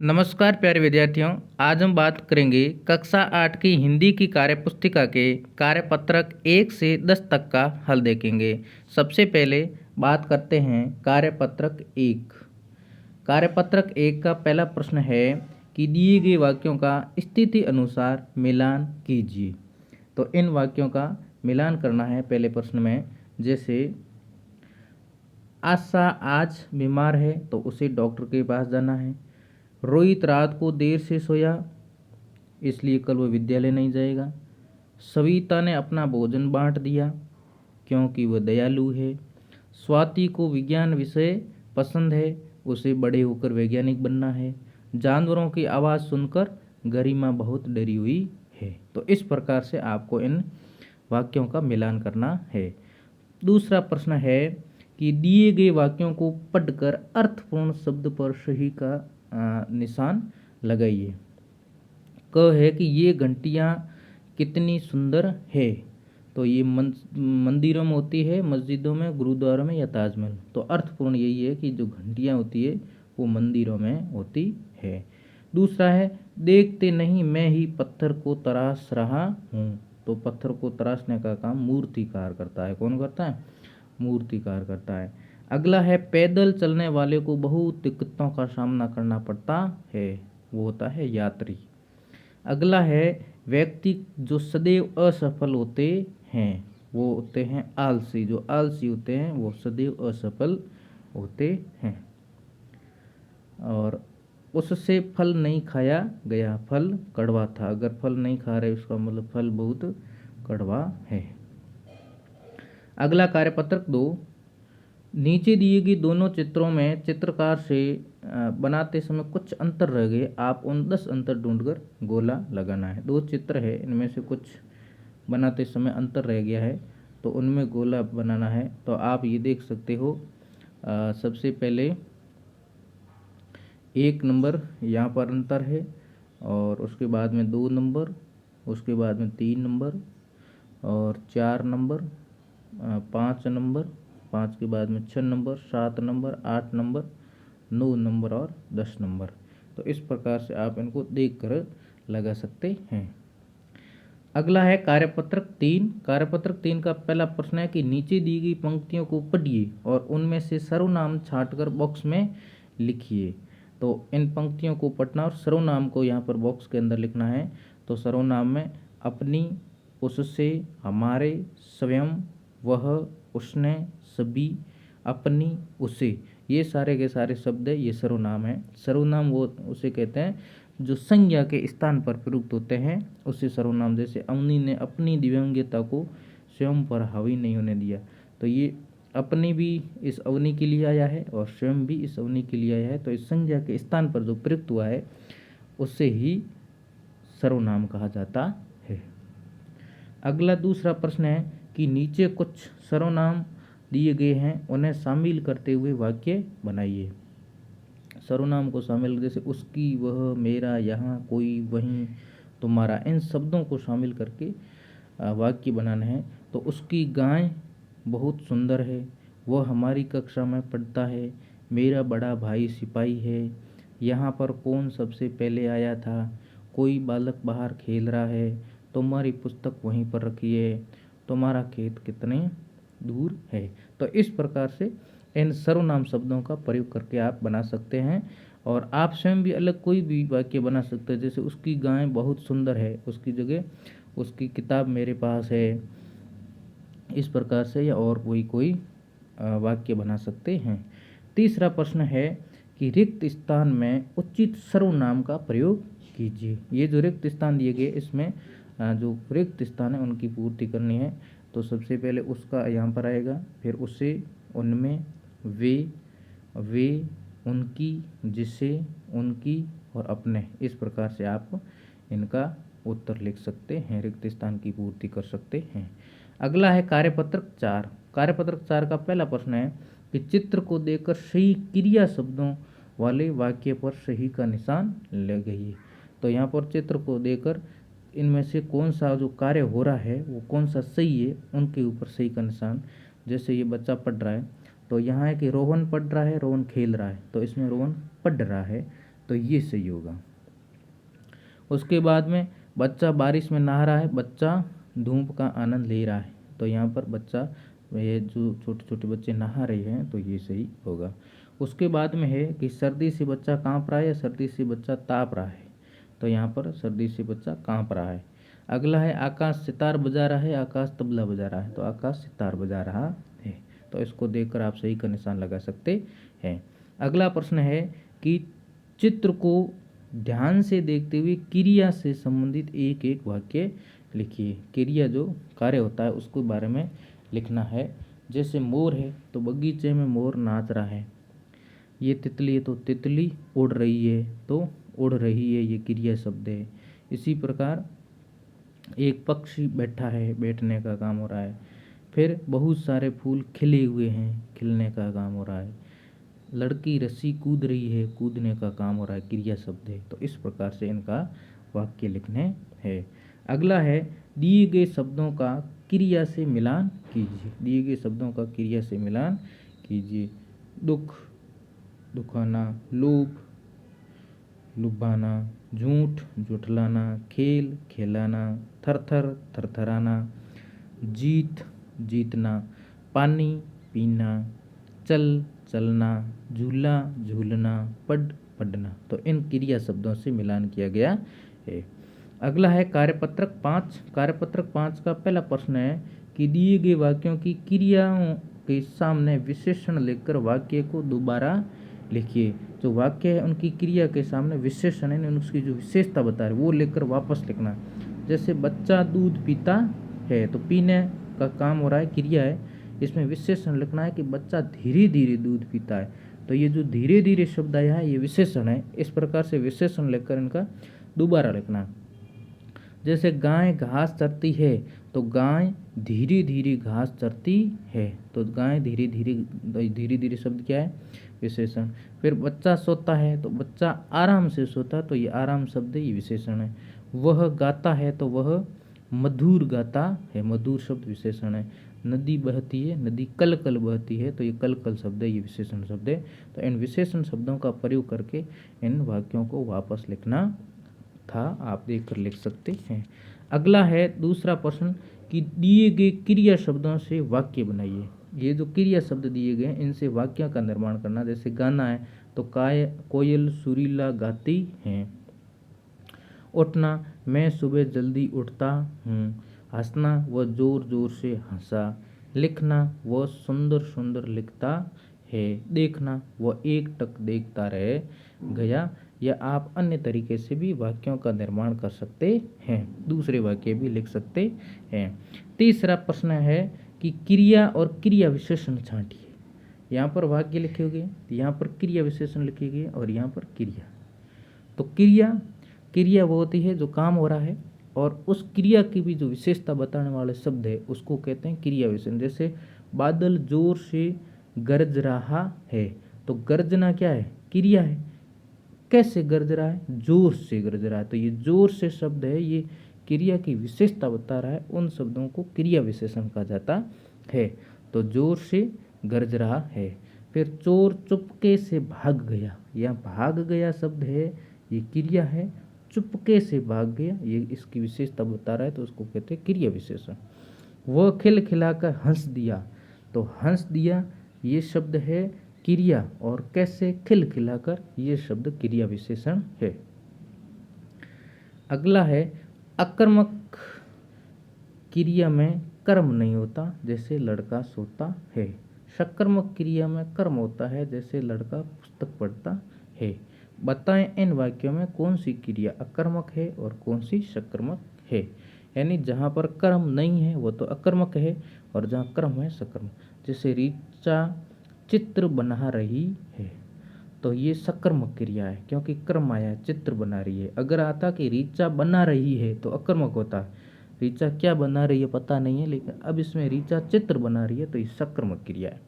नमस्कार प्यारे विद्यार्थियों। आज हम बात करेंगे कक्षा 8 की हिंदी की कार्यपुस्तिका के कार्यपत्रक 1 से 10 तक का हल देखेंगे। सबसे पहले बात करते हैं कार्यपत्रक 1। कार्यपत्रक 1 का पहला प्रश्न है कि दिए गए वाक्यों का स्थिति अनुसार मिलान कीजिए। तो इन वाक्यों का मिलान करना है पहले प्रश्न में। जैसे आशा आज बीमार है तो उसे डॉक्टर के पास जाना है। रोहित रात को देर से सोया इसलिए कल वो विद्यालय नहीं जाएगा। सविता ने अपना भोजन बांट दिया क्योंकि वह दयालु है। स्वाति को विज्ञान विषय पसंद है, उसे बड़े होकर वैज्ञानिक बनना है। जानवरों की आवाज़ सुनकर गरिमा बहुत डरी हुई है। तो इस प्रकार से आपको इन वाक्यों का मिलान करना है। दूसरा प्रश्न है कि दिए गए वाक्यों को पढ़कर अर्थपूर्ण शब्द पर सही का निशान लगाइए। क है कि ये घंटियाँ कितनी सुंदर है। तो ये मंदिरों में होती है, मस्जिदों में, गुरुद्वारों में या ताजमहल। तो अर्थपूर्ण यही है कि जो घंटियाँ होती है वो मंदिरों में होती है। दूसरा है देखते नहीं मैं ही पत्थर को तराश रहा हूँ। तो पत्थर को तराशने का काम मूर्तिकार करता है। कौन करता है? मूर्तिकार करता है। अगला है पैदल चलने वाले को बहुत दिक्कतों का सामना करना पड़ता है, वो होता है यात्री। अगला है व्यक्ति जो सदैव असफल होते हैं, वो होते हैं आलसी। जो आलसी होते हैं वो सदैव असफल होते हैं। और उससे फल नहीं खाया गया, फल कड़वा था। अगर फल नहीं खा रहे उसका मतलब फल बहुत कड़वा है। अगला कार्यपत्रक 2। नीचे दिए गए दोनों चित्रों में चित्रकार से बनाते समय कुछ अंतर रह गए, आप उन 10 अंतर ढूंढकर गोला लगाना है। 2 चित्र है, इनमें से कुछ बनाते समय अंतर रह गया है तो उनमें गोला बनाना है। तो आप ये देख सकते हो, सबसे पहले 1 नंबर यहाँ पर अंतर है, और उसके बाद में 2 नंबर, उसके बाद में 3 नंबर और 4 नंबर, 5 नंबर, 5 के बाद में 6 नंबर, 7 नंबर, 8 नंबर, 9 नंबर और 10 नंबर। तो इस प्रकार से आप इनको देख कर लगा सकते हैं। अगला है कार्यपत्रक 3। कार्यपत्रक 3 का पहला प्रश्न है कि नीचे दी गई पंक्तियों को पढ़िए और उनमें से सर्वनाम छांटकर बॉक्स में लिखिए। तो इन पंक्तियों को पढ़ना और सर्वनाम को यहाँ पर बॉक्स के अंदर लिखना है। तो सर्वनाम में अपनी, उससे, हमारे, स्वयं, वह, उसने, सभी, अपनी, उसे, ये सारे के सारे शब्द है, ये सर्वनाम है। सर्वनाम वो उसे कहते हैं जो संज्ञा के स्थान पर प्रयुक्त होते हैं, उसे सर्वनाम। जैसे अवनी ने अपनी दिव्यांगता को स्वयं पर हावी नहीं होने दिया, तो ये अपनी भी इस अवनी के लिए आया है और स्वयं भी इस अवनी के लिए आया है। तो इस संज्ञा के स्थान पर जो प्रयुक्त हुआ है उससे ही सर्वनाम कहा जाता है। अगला दूसरा प्रश्न है कि नीचे कुछ सर्वनाम दिए गए हैं, उन्हें शामिल करते हुए वाक्य बनाइए। सर्वनाम को शामिल, जैसे उसकी, वह, मेरा, यहाँ, कोई, वहीं, तुम्हारा, इन शब्दों को शामिल करके वाक्य बनाना है। तो उसकी गाय बहुत सुंदर है, वह हमारी कक्षा में पढ़ता है, मेरा बड़ा भाई सिपाही है, यहाँ पर कौन सबसे पहले आया था, कोई बालक बाहर खेल रहा है, तुम्हारी पुस्तक वहीं पर रखी है, तुम्हारा खेत कितने दूर है। तो इस प्रकार से इन सर्वनाम शब्दों का प्रयोग करके आप बना सकते हैं। और आप स्वयं भी अलग कोई भी वाक्य बना सकते हैं। जैसे उसकी गाय बहुत सुंदर है, उसकी जगह उसकी किताब मेरे पास है, इस प्रकार से, या और कोई वाक्य बना सकते हैं। तीसरा प्रश्न है कि रिक्त स्थान में उचित सर्वनाम का प्रयोग कीजिए। ये जो रिक्त स्थान दिए गए, इसमें जो रिक्त स्थान है उनकी पूर्ति करनी है। तो सबसे पहले उसका यहाँ पर आएगा, फिर उसे, उनमें, वे, उनकी, जिसे, उनकी और अपने। इस प्रकार से आप इनका उत्तर लिख सकते हैं, रिक्त स्थान की पूर्ति कर सकते हैं। अगला है कार्यपत्रक 4। कार्यपत्रक 4 का पहला प्रश्न है कि चित्र को देखकर सही क्रिया शब्दों वाले वाक्य पर सही का निशान लगाइए। तो यहाँ पर चित्र को देखकर इनमें से कौन सा जो कार्य हो रहा है वो कौन सा सही है, उनके ऊपर सही का निशान। जैसे ये बच्चा पढ़ रहा है, तो यहाँ है कि रोहन पढ़ रहा है, रोहन खेल रहा है, तो इसमें रोहन पढ़ रहा है। तो ये सही होगा। उसके बाद में बच्चा बारिश में नहा रहा है, बच्चा धूप का आनंद ले रहा है, तो यहाँ पर बच्चा, ये जो छोटे छोटे बच्चे नहा रहे हैं, तो ये सही होगा। उसके बाद में है कि सर्दी से बच्चा काँप रहा है या सर्दी से बच्चा ताप रहा है, तो यहाँ पर सर्दी से बच्चा काँप रहा है। अगला है आकाश सितार बजा रहा है, आकाश तबला बजा रहा है, तो आकाश सितार बजा रहा है। तो इसको देखकर आप सही का निशान लगा सकते हैं। अगला प्रश्न है कि चित्र को ध्यान से देखते हुए क्रिया से संबंधित एक एक वाक्य लिखिए। क्रिया जो कार्य होता है उसके बारे में लिखना है। जैसे मोर है तो बगीचे में मोर नाच रहा है, ये तितली है तो तितली उड़ रही है, तो उड़ रही है ये क्रिया शब्द है। इसी प्रकार एक पक्षी बैठा है, बैठने का काम हो रहा है। फिर बहुत सारे फूल खिले हुए हैं, खिलने का काम हो रहा है। लड़की रस्सी कूद रही है, कूदने का काम हो रहा है, क्रिया शब्द है। तो इस प्रकार से इनका वाक्य लिखने हैं। अगला है दिए गए शब्दों का क्रिया से मिलान कीजिए। दिए गए शब्दों का क्रिया से मिलान कीजिए। दुख, दुखाना, लोभ, लुभाना, झूठ, झुठलाना, खेल, खेलाना, थरथर, थरथराना, जीत, जीतना, पानी, पीना, चल, चलना, झूला, झूलना, पढ़, पढ़ना। तो इन क्रिया शब्दों से मिलान किया गया है। अगला है कार्यपत्रक 5। कार्यपत्रक 5 का पहला प्रश्न है कि दिए गए वाक्यों की क्रियाओं के सामने विशेषण लिखकर वाक्य को दोबारा लिखिए। जो वाक्य है उनकी क्रिया के सामने विशेषण है, उसकी जो विशेषता बता रहे वो लिखकर वापस लिखना। जैसे बच्चा दूध पीता है, तो पीने का काम हो रहा है, क्रिया है। इसमें विशेषण लिखना है कि बच्चा धीरे धीरे दूध पीता है, तो ये जो धीरे धीरे शब्द आया है ये विशेषण है। इस प्रकार से विशेषण लिखकर इनका दोबारा लिखना। जैसे गाय घास चरती है, तो गाय धीरे धीरे घास चरती है, तो गाय धीरे धीरे, धीरे धीरे शब्द क्या है, विशेषण। फिर बच्चा सोता है, तो बच्चा आराम से सोता, तो ये आराम शब्द ये विशेषण है। वह गाता है, तो वह मधुर गाता है, मधुर शब्द विशेषण है। नदी बहती है, नदी कल कल बहती है, तो ये कल कल शब्द है, ये विशेषण शब्द है। तो इन विशेषण शब्दों का प्रयोग करके इन वाक्यों को वापस लिखना था, आप देख कर लिख सकते हैं। अगला है दूसरा प्रश्न कि दिए गए क्रिया शब्दों से वाक्य बनाइए। ये जो क्रिया शब्द दिए गए इनसे वाक्य का निर्माण करना। जैसे गाना है तो कोयल सुरीला गाती हैं। उठना, मैं सुबह जल्दी उठता हूँ। हंसना, वह जोर जोर से हंसा। लिखना, वह सुंदर सुंदर लिखता है। देखना, वह एकटक देखता रह गया। या आप अन्य तरीके से भी वाक्यों का निर्माण कर सकते हैं, दूसरे वाक्य भी लिख सकते हैं। तीसरा प्रश्न है कि क्रिया और क्रिया विशेषण छांटिए। यहाँ पर वाक्य लिखे हुए, यहाँ पर क्रिया विशेषण लिखे गए और यहाँ पर क्रिया। तो क्रिया वो होती है जो काम हो रहा है, और उस क्रिया की भी जो विशेषता बताने वाले शब्द है उसको कहते हैं क्रिया विशेषण। जैसे बादल जोर से गरज रहा है, तो गरजना क्या है, क्रिया है। कैसे गरज रहा है, जोर से गरज रहा है, तो ये जोर से शब्द है, ये क्रिया की विशेषता बता रहा है। उन शब्दों को क्रिया विशेषण कहा जाता है। तो जोर से गरज रहा है। फिर चोर चुपके से भाग गया, यह भाग गया शब्द है, ये क्रिया है। चुपके से भाग गया, ये इसकी विशेषता बता रहा है, तो उसको कहते हैं क्रिया विशेषण। वह खिलखिलाकर हंस दिया, तो हंस दिया ये शब्द है क्रिया, और कैसे, खिलखिलाकर, ये शब्द क्रिया विशेषण है। अगला है अकर्मक क्रिया में कर्म नहीं होता, जैसे लड़का सोता है। सकर्मक क्रिया में कर्म होता है, जैसे लड़का पुस्तक पढ़ता है। बताएं इन वाक्यों में कौन सी क्रिया अकर्मक है और कौन सी सकर्मक है। यानी जहाँ पर कर्म नहीं है वो तो अकर्मक है, और जहाँ कर्म है सकर्मक। जैसे ऋचा चित्र बना रही है, तो ये सकर्मक क्रिया है, क्योंकि कर्म आया है, चित्र बना रही है। अगर आता कि ऋचा बना रही है तो अकर्मक होता है। ऋचा क्या बना रही है पता नहीं है, लेकिन अब इसमें ऋचा चित्र बना रही है, तो ये सकर्मक क्रिया है।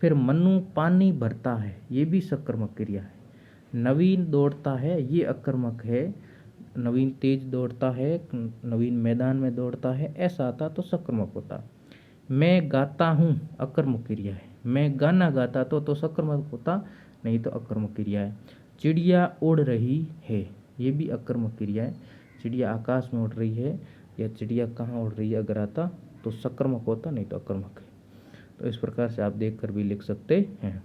फिर मनु पानी भरता है, ये भी सकर्मक क्रिया है। नवीन दौड़ता है, ये अकर्मक है। नवीन तेज दौड़ता है, नवीन मैदान में दौड़ता है, ऐसा आता तो सकर्मक होता। मैं गाता हूँ, अकर्मक क्रिया है। मैं गाना गाता तो सकर्मक होता, नहीं तो अकर्मक क्रिया है। चिड़िया उड़ रही है, ये भी अकर्मक क्रिया है। चिड़िया आकाश में उड़ रही है या चिड़िया कहाँ उड़ रही है अगर आता तो सकर्मक होता, नहीं तो अकर्मक है। तो इस प्रकार से आप देख कर भी लिख सकते हैं।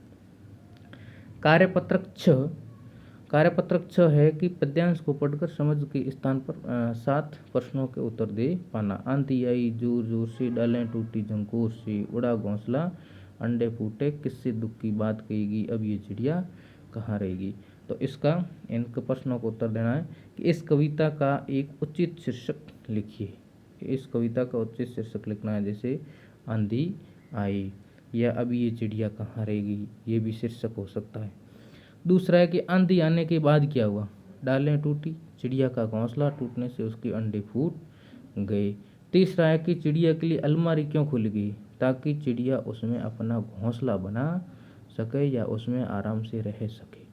कार्यपत्रक 6, कार्यपत्रक 6 है कि पद्यांश को पढ़कर समझ के स्थान पर 7 प्रश्नों के उत्तर दे पाना। आंधी आई जोर जोर से, डालें टूटी झंकोर से, उड़ा घोंसला अंडे फूटे, किससे दुख की बात कहेगी, अब ये चिड़िया कहाँ रहेगी। तो इसका इनके प्रश्नों को उत्तर देना है कि इस कविता का एक उचित शीर्षक लिखिए। इस कविता का उचित शीर्षक लिखना है, जैसे आंधी आई या अब ये चिड़िया कहाँ रहेगी, ये भी शीर्षक हो सकता है। दूसरा है कि आंधी आने के बाद क्या हुआ, डालें टूटी, चिड़िया का घोंसला टूटने से उसके अंडे फूट गए। तीसरा है कि चिड़िया के लिए अलमारी क्यों खुल गई, ताकि चिड़िया उसमें अपना घोंसला बना सके या उसमें आराम से रह सके।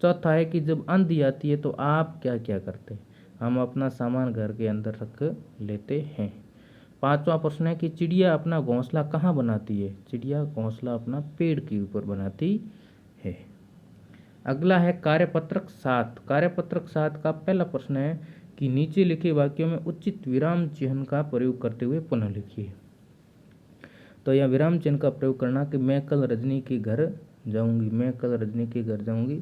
चौथा है कि जब आंधी आती है तो आप क्या क्या करते हैं, हम अपना सामान घर के अंदर रख लेते हैं। पांचवा प्रश्न है कि चिड़िया अपना घोंसला कहाँ बनाती है, चिड़िया घोंसला अपना पेड़ के ऊपर बनाती है। अगला है कार्यपत्रक 7। कार्यपत्रक 7 का पहला प्रश्न है कि नीचे लिखे वाक्यों में उचित विराम चिन्ह का प्रयोग करते हुए पुनः लिखिए। तो यह विराम चिन्ह का प्रयोग करना कि मैं कल रजनी के घर जाऊंगी, मैं कल रजनी के घर जाऊंगी,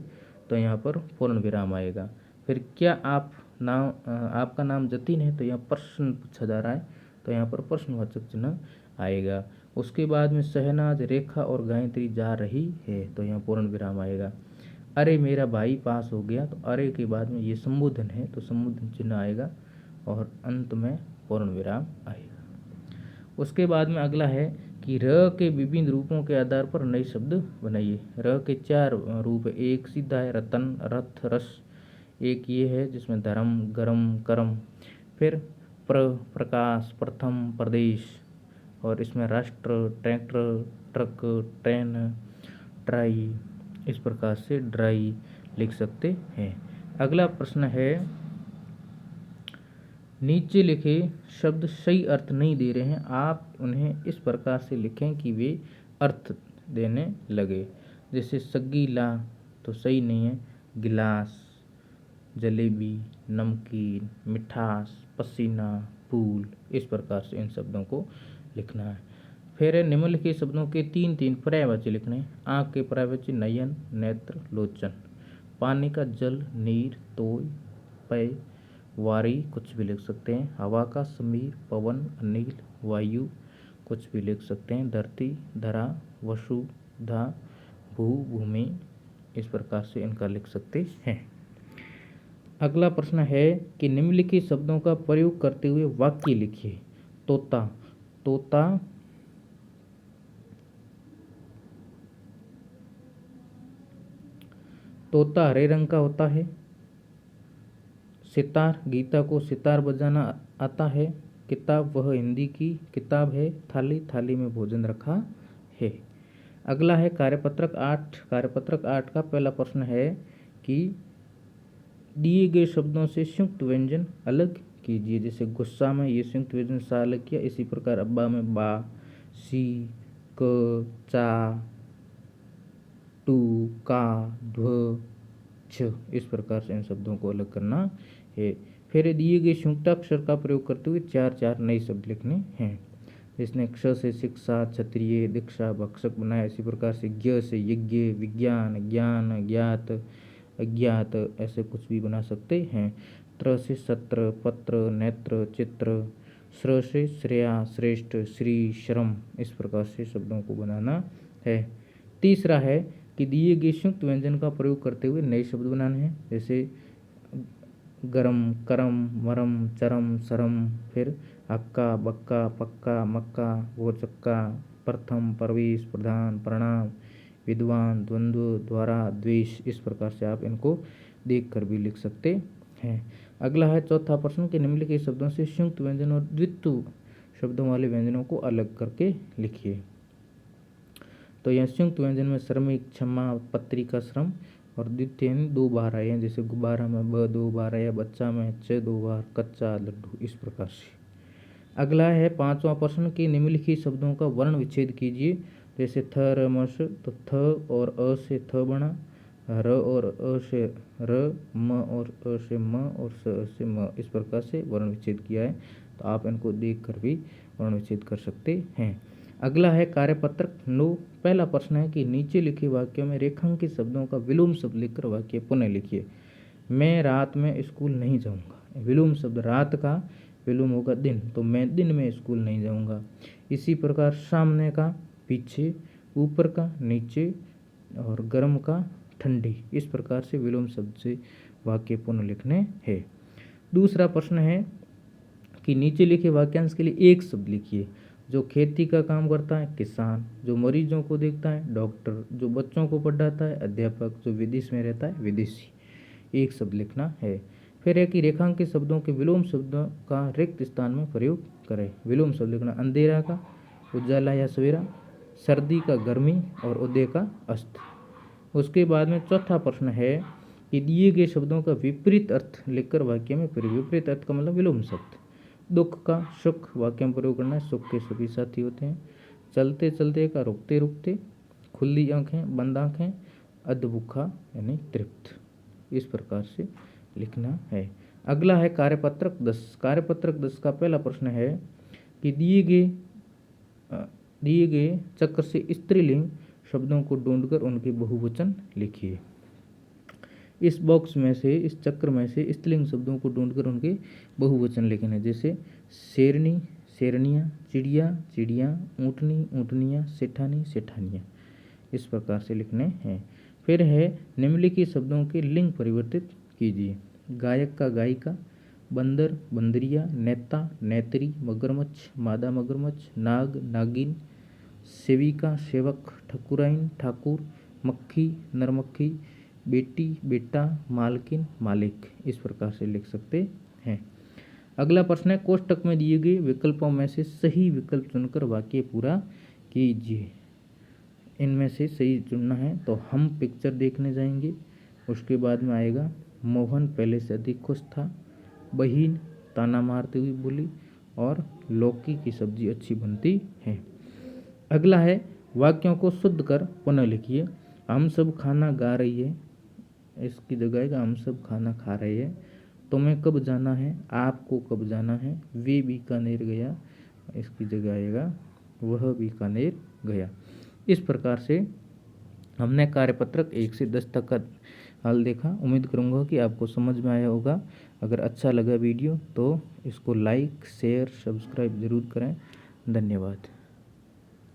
तो यहाँ पर पूर्ण विराम आएगा। फिर क्या आपका नाम जतिन है, तो यहाँ प्रश्न पूछा जा रहा है, तो यहाँ पर प्रश्नवाचक चिन्ह आएगा। उसके बाद में शहनाज, रेखा और गायत्री जा रही है, तो यहाँ पूर्ण विराम आएगा। अरे मेरा भाई पास हो गया, तो अरे के बाद में ये संबोधन है, तो संबोधन चिन्ह आएगा और अंत में पूर्ण विराम आएगा। उसके बाद में अगला है कि र के विभिन्न रूपों के आधार पर नए शब्द बनाइए। र के 4 रूप है, एक सीधा है रतन, रथ, रस, एक ये है जिसमें धर्म, गरम, करम, फिर प्रकाश, प्रथम, प्रदेश, और इसमें राष्ट्र, ट्रैक्टर, ट्रक, ट्रेन, ट्राई, इस प्रकार से ड्राई लिख सकते हैं। अगला प्रश्न है, नीचे लिखे शब्द सही अर्थ नहीं दे रहे हैं, आप उन्हें इस प्रकार से लिखें कि वे अर्थ देने लगे। जैसे सगीला तो सही नहीं है, गिलास, जलेबी, नमकीन, मिठास, पसीना, फूल, इस प्रकार से इन शब्दों को लिखना है। फिर निम्नलिखित शब्दों के 3 पर्यायवाची लिखने। आँख के पर्यायवाची नयन, नेत्र, लोचन। पानी का जल, नीर, तोय, पेय, वारी, कुछ भी लिख सकते हैं। हवा का समीर, पवन, अनिल, वायु, कुछ भी लिख सकते हैं। धरती, धरा, वसुधा, भू, भूमि, इस प्रकार से इनका लिख सकते हैं। अगला प्रश्न है कि निम्नलिखित शब्दों का प्रयोग करते हुए वाक्य लिखिए। तोता, तोता तोता हरे रंग का होता है। सितार, गीता को सितार बजाना आता है। किताब, वह हिंदी की किताब है। थाली, थाली में भोजन रखा है। अगला है कार्यपत्रक 8। कार्यपत्रक 8 का पहला प्रश्न है कि दिए गए शब्दों से संयुक्त व्यंजन अलग कीजिए। जैसे गुस्सा में ये संयुक्त व्यंजन सा अलग किया, इसी प्रकार अब्बा में बा, सी, क, चा, टू, का, ध्व, छ, इस प्रकार से इन शब्दों को अलग करना है। फिर दिए गए संयुक्ताक्षर का प्रयोग करते हुए 4 नए शब्द लिखने हैं। जिसने क्ष से शिक्षा, क्षत्रिय, दीक्षा, भक्षक बनाया, इसी प्रकार से ज्ञ से यज्ञ, विज्ञान, ज्ञान, ज्ञात, अज्ञात, ऐसे कुछ भी बना सकते हैं। त्र से सत्र, पत्र, नेत्र, चित्र, श्र से श्रेया, श्रेष्ठ, श्री, श्रम, इस प्रकार से शब्दों को बनाना है। तीसरा है कि दिए गए संयुक्त व्यंजन का प्रयोग करते हुए नए शब्द बनाने हैं। जैसे गरम, करम, मरम, चरम, सरम, फिर हक्का, बक्का, पक्का, मक्का, वोचक्का, प्रथम, प्रवेश, प्रधान, प्रणाम, विद्वान, द्वंद्व, द्वारा, द्वेष, इस प्रकार से आप इनको देख कर भी लिख सकते हैं। अगला है चौथा प्रश्न के निम्नलिखित शब्दों से संयुक्त व्यंजन और द्वित्व शब्दों वाले व्यंजनों को अलग करके लिखिए। तो यह संयुक्त व्यंजन में श्रमिक, क्षमा, पत्रिका, श्रम, और द्वितीय 2 बार आए हैं। जैसे गुब्बारा में ब 2 बार आया, बच्चा में च 2 बार, कच्चा, लड्डू, इस प्रकार से। अगला है 5वां प्रश्न कि निम्नलिखित शब्दों का वर्ण विच्छेद कीजिए। जैसे थ, र, म, स, तो थ और अ से थ बना, र और अ से र, म और अ से म और स से म, इस प्रकार से वर्ण विच्छेद किया है। तो आप इनको देख कर भी वर्ण विच्छेद कर सकते हैं। अगला है कार्यपत्रक 9। पहला प्रश्न है कि नीचे लिखे वाक्यों में रेखांकित शब्दों का विलोम शब्द लिखकर वाक्य पुनः लिखिए। मैं रात में स्कूल नहीं जाऊंगा। विलोम शब्द रात का विलोम होगा दिन, तो मैं दिन में स्कूल नहीं जाऊंगा। इसी प्रकार सामने का पीछे, ऊपर का नीचे और गर्म का ठंडी, इस प्रकार से विलोम शब्द से वाक्य पुनः लिखने हैं। दूसरा प्रश्न है कि नीचे लिखे वाक्यांश के लिए एक शब्द लिखिए। जो खेती का काम करता है किसान, जो मरीजों को देखता है डॉक्टर, जो बच्चों को पढ़ाता है अध्यापक, जो विदेश में रहता है विदेशी, एक शब्द लिखना है। फिर है कि रेखांकित शब्दों के विलोम शब्दों का रिक्त स्थान में प्रयोग करें। विलोम शब्द लिखना अंधेरा का उजाला या सवेरा, सर्दी का गर्मी और उदय का अस्त। उसके बाद में चौथा प्रश्न है कि दिए गए शब्दों का विपरीत अर्थ लिखकर वाक्य में प्रयोग। विपरीत अर्थ का मतलब विलोम शब्द। दुख का सुख वाक्य में प्रयोग करना है। सुख के सभी साथी होते हैं। चलते चलते का रुकते रुकते, खुली आंखें बंद आंखें, अधभूखा यानी तृप्त, इस प्रकार से लिखना है। अगला है कार्यपत्रक 10। कार्यपत्रक 10 का पहला प्रश्न है कि दिए गए चक्र से स्त्रीलिंग शब्दों को ढूंढकर उनके बहुवचन लिखिए। इस बॉक्स में से, इस चक्र में से स्त्रीलिंग शब्दों को ढूंढकर उनके बहुवचन लिखने, जैसे शेरनी शेरनियाँ, चिड़िया चिड़ियाँ, ऊँटनी ऊँटनियाँ, सेठानी सेठानियाँ, इस प्रकार से लिखने हैं। फिर है निम्नलिखित शब्दों के लिंग परिवर्तित कीजिए। गायक का गायिका, बंदर बंदरिया, नेता नेत्री, मगरमच्छ मादा मगरमच्छ, नाग नागिन, सेविका सेवक, ठकुराइन ठाकुर, मक्खी नरमक्खी, बेटी बेटा, मालकिन मालिक, इस प्रकार से लिख सकते हैं। अगला प्रश्न है कोष्टक में दिए गए विकल्पों में से सही विकल्प चुनकर वाक्य पूरा कीजिए। इनमें से सही चुनना है तो हम पिक्चर देखने जाएंगे। उसके बाद में आएगा मोहन पहले से अधिक खुश था, बहीन ताना मारती हुई बोली और लौकी की सब्जी अच्छी बनती है। अगला है वाक्यों को शुद्ध कर पुनः लिखिए। हम सब खाना गा रही है, इसकी जगह है हम सब खाना खा रहे हैं। तुम्हें कब जाना है, आपको कब जाना है। वे बीकानेर गया, इसकी जगह आएगा वह बीकानेर गया। इस प्रकार से हमने कार्यपत्रक 1 से 10 तक का हल देखा। उम्मीद करूंगा कि आपको समझ में आया होगा। अगर अच्छा लगा वीडियो तो इसको लाइक शेयर सब्सक्राइब ज़रूर करें। धन्यवाद।